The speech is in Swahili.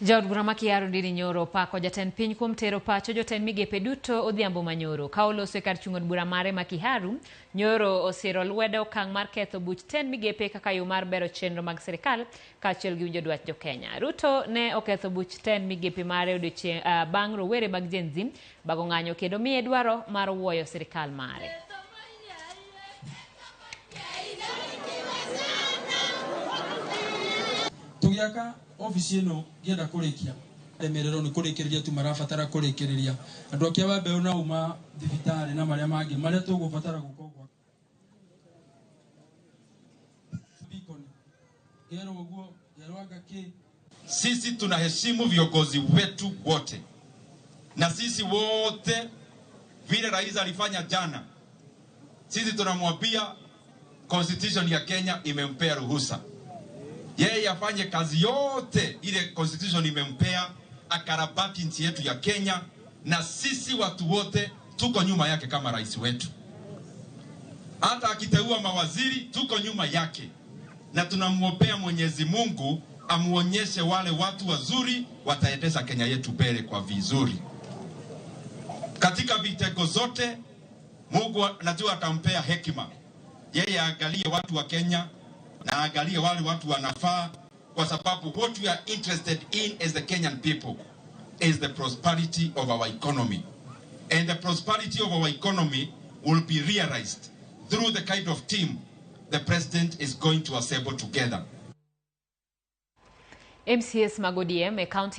Jaod bura makiaro diri nyoro pako jaten piny kuom tero pacho joten migepe duto odhiambo manyoro. Ka oloso e kar chung'od bura mare Makiharu, nyoro osiro lwedo okang' mar ketho buch ten migepe kaka yo mar bero chenro mag sirikal kaachiel gi winjo dwach jokenya. Ruto ne oketho buch ten migepe mare odiochieng' bang' rowere mag Gen Z bago ng'anyo kendo miye dwaro mar wuoyo sirikal mare. Tugiaka ofisi ino gienda kurikia emerero ni kurikiria tu marafatara kurikiria andu akia babe una uma thibitari na maria mangi maria tugubatara gukogwa bikoni gero guo gerwaga ki. Sisi tunaheshimu viongozi wetu wote, na sisi wote vile rais alifanya jana, sisi tunamwambia constitution ya Kenya imempea ruhusa yeye afanye kazi yote ile constitution imempea, akarabati nchi yetu ya Kenya, na sisi watu wote tuko nyuma yake kama rais wetu. Hata akiteua mawaziri tuko nyuma yake, na tunamwombea Mwenyezi Mungu amuonyeshe wale watu wazuri wataendesha Kenya yetu mbele kwa vizuri. Katika vitengo zote Mungu najua atampea hekima, yeye aangalie watu wa Kenya na angalie wale watu wanafaa, kwa sababu what we are interested in as the Kenyan people is the prosperity of our economy, and the prosperity of our economy will be realized through the kind of team the president is going to assemble together. MCS Magodiem, a county